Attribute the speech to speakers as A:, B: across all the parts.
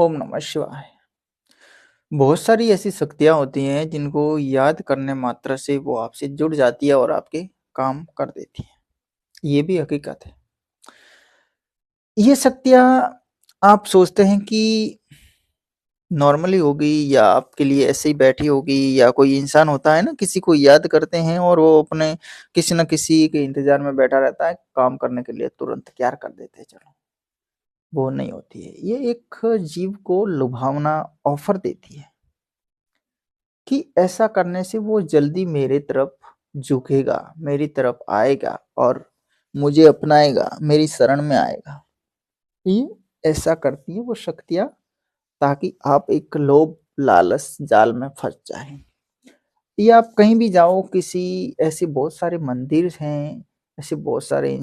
A: ओम नमः शिवाय। बहुत सारी ऐसी शक्तियाँ होती हैं जिनको याद करने मात्र से वो आपसे जुड़ जाती है और आपके काम कर देती है। ये भी हकीकत है। ये शक्तियाँ आप सोचते हैं कि नॉर्मली होगी या आपके लिए ऐसे ही बैठी होगी या कोई इंसान होता है ना किसी को याद करते हैं और वो अपने किसी न किसी के इंतज़ार में बैठा रहता है, काम करने के लिए तुरंत तैयार कर देते हैं चलो। वो नहीं होती है। ये एक जीव को लुभावना ऑफ़र देती है। कि ऐसा करने से वो जल्दी मेरे तरफ झुकेगा, मेरी तरफ आएगा और मुझे अपनाएगा, मेरी शरण में आएगा। ये ऐसा करती है वो शक्तियाँ ताकि आप एक लोभ लालच जाल में फँस जाएँ। या आप कहीं भी जाओ किसी ऐसे बहुत सारे मंदिर हैं, ऐसे बहुत सारे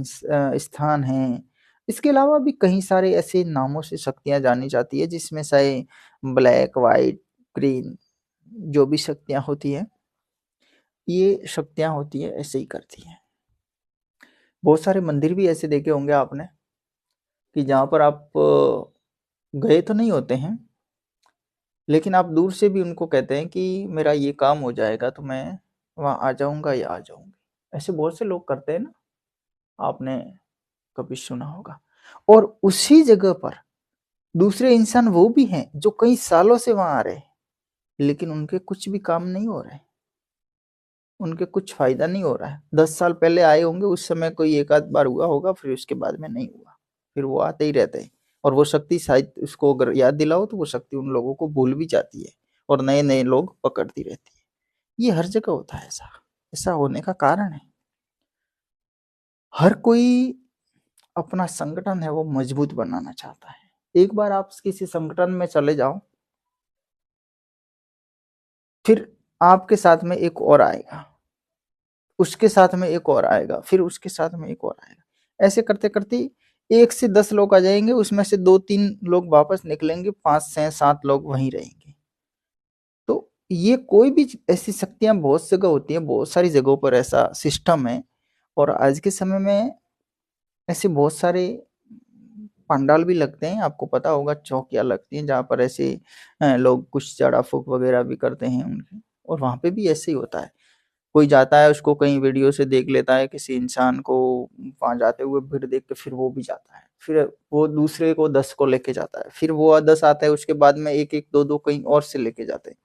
A: स्थान हैं। इसके अलावा भी कई सारे ऐसे नामों से शक्तियाँ जानी जाती है जिसमें से ब्लैक, व्हाइट, ग्रीन जो भी शक्तियाँ होती हैं ये शक्तियाँ होती हैं, ऐसे ही करती हैं। बहुत सारे मंदिर भी ऐसे देखे होंगे आपने कि जहाँ पर आप गए तो नहीं होते हैं, लेकिन आप दूर से भी उनको कहते हैं कि मेरा ये काम हो जाएगा तो मैं वहाँ आ जाऊँगा या आ जाऊँगी। ऐसे बहुत से लोग करते हैं ना, आपने कभी सुना होगा। और उसी जगह पर दूसरे इंसान वो भी हैं जो कई सालों से वहाँ आ रहे हैं, लेकिन उनके कुछ भी काम नहीं हो रहे। उनके कुछ फ़ायदा नहीं हो रहा है। 10 साल पहले आए होंगे, उस समय कोई एक आध बार हुआ होगा, फिर उसके बाद में नहीं हुआ। फिर वो आते ही रहते हैं और वो शक्ति शायद उसको अगर याद दिलाओ तो वो शक्ति उन लोगों को भूल भी जाती है और नए-नए लोग पकड़ती रहती है। ये हर जगह होता है ऐसा। ऐसा होने का कारण है, हर कोई अपना संगठन है वो मजबूत बनाना चाहता है। एक बार आप किसी संगठन में चले जाओ, फिर आपके साथ में एक और आएगा। उसके साथ में एक और आएगा, फिर उसके साथ में एक और आएगा। ऐसे करते-करते 1 से 10 लोग आ जाएँगे, उसमें से 2-3 लोग वापस निकलेंगे, 5 से 7 लोग वहीं रहेंगे। तो ये कोई भी ऐसी शक्तियाँ बहुत जगह होती हैं, बहुत सारी जगहों पर ऐसा सिस्टम है और आज के समय में ऐसे बहुत सारे पंडाल भी लगते हैं, आपको पता होगा चौकियाँ लगती हैं जहाँ पर ऐसे लोग कुछ झाड़-फूँक वगैरह भी करते हैं उनकी और वहाँ पे भी ऐसे ही होता है। कोई जाता है उसको कहीं वीडियो से देख लेता है किसी इंसान को वहाँ जाते हुए भीड़ देख के फिर वो भी जाता है। फिर वो दूसरे को 10 को लेके जाता है। फिर वो 10 आता है उसके बाद में 1-1 2-2 कहीं और से लेके जाते हैं।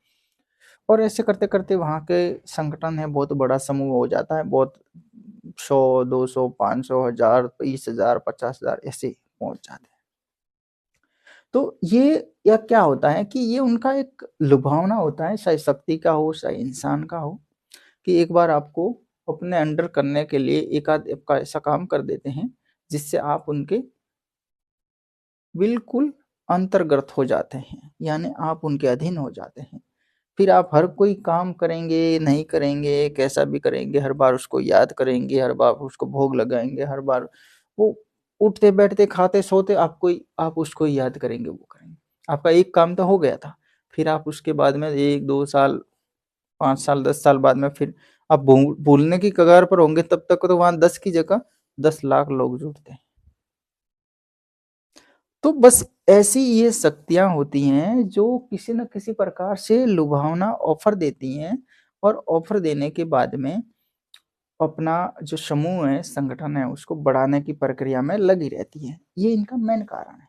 A: और ऐसे करते-करते वहाँ के संगठन है बहुत बड़ा समूह हो जाता है। बहुत 100, 200, 500, 1000, 20,000, 50,000 ऐसे पहुँच जाते हैं। तो ये या क्या होता है कि ये उनका एक लुभावना होता है, चाहे शक्ति का हो, चाहे इंसान का हो। कि एक बार आपको अपने अंडर करने के लिए एक आध आपका ऐसा काम कर देते हैं, जिससे आप उनके बिल्कुल अंतर्गत हो जाते हैं, यानी आप उनके अधीन हो जाते हैं। फिर आप हर कोई काम करेंगे, नहीं करेंगे, कैसा भी करेंगे, हर बार उसको याद करेंगे, हर बार उसको भोग लगाएँगे, हर बार वो उठते-बैठते, खाते-सोते आप उसको ही याद करेंगे, वो करेंगे। आपका एक काम तो हो गया था, फिर आप उसके बाद में 1-2 साल 5 साल 10 साल बाद में फिर आप भूलने की कगार पर होंगे तब तक तो वहाँ 10 की जगह 10 लाख लोग जुड़ते हैं। तो बस ऐसी ये शक्तियाँ होती हैं जो किसी न किसी प्रकार से लुभावना ऑफ़र देती हैं और ऑफ़र देने के बाद में अपना जो समूह है, संगठन है उसको बढ़ाने की प्रक्रिया में लगी रहती हैं। ये इनका मेन कारण है।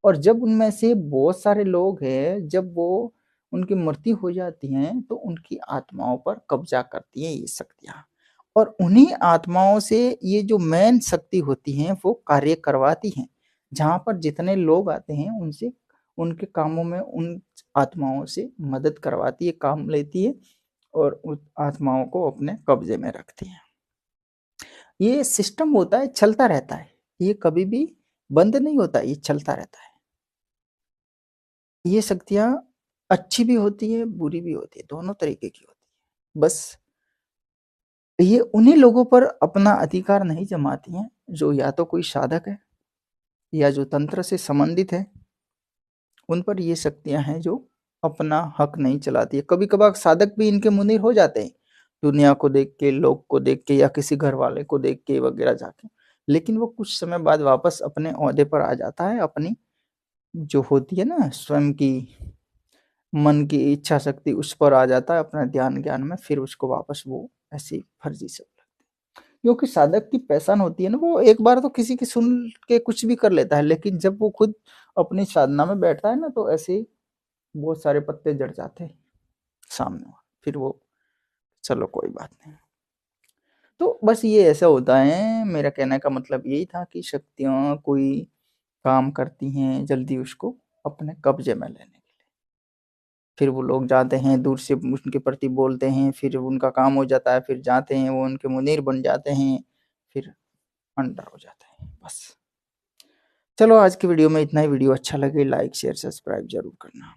A: और जब उनमें से बहुत सारे लोग हैं, जब वो उनकी मृत्यु हो जाती है, तो उनकी आत्माओं पर कब्ज़ा करती हैं ये शक्तियाँ। और उन्हीं आत्माओं से ये जो मेन शक्ति होती हैं, वो कार्य करवाती हैं। जहाँ पर जितने लोग आते हैं, उनसे उनके कामों में उन आत्माओं से मदद करवाती है, काम लेती है और उस आत्माओं को अपने कब्ज़े में रखती है। ये सिस्टम होता है, चलता रहता है। ये कभी भी बंद नहीं होता, ये चलता रहता है। ये शक्तियाँ अच्छी भी होती है, बुरी भी होती है, दोनों तरीके की होती है। बस ये उन्हीं लोगों पर अपना अधिकार नहीं जमाती हैं, जो या तो कोई साधक है या जो तंत्र से संबंधित है, उन पर ये शक्तियाँ हैं जो अपना हक नहीं चलाती है। कभी-कभार साधक भी इनके मुनीर हो जाते हैं, दुनिया को देख के, लोग को देख के या किसी घरवाले को देख के वगैरह जाके। लेकिन वो कुछ समय बाद वापस अपने ओहदे पर आ जाता है, अपनी जो होती है ना स्वयं की मन की इच्छा शक्ति उस पर आ जाता है अपना ध्यान ज्ञान में, फिर उसको वापस वो ऐसी फर्जी से लगती है। क्योंकि साधक की पहचान होती है ना, वो एक बार तो किसी की सुन के कुछ भी कर लेता है, लेकिन जब वो खुद अपनी साधना में बैठता है ना, तो ऐसे ही बहुत सारे पत्ते जड़ जाते हैं सामने। फिर वो चलो कोई बात नहीं। तो बस ये ऐसा होता है, मेरा कहने का मतलब यही था कि शक्तियाँ कोई काम करती हैं जल्दी उसको अपने कब्जे में लेने के लिए। फिर वो लोग जाते हैं दूर से उनके प्रति बोलते हैं, फिर उनका काम हो जाता है, फिर जाते हैं वो उनके मुनीर बन जाते हैं, फिर अंडर हो जाते हैं बस। चलो आज की वीडियो में इतना ही। वीडियो अच्छा लगे लाइक शेयर सब्सक्राइब जरूर करना।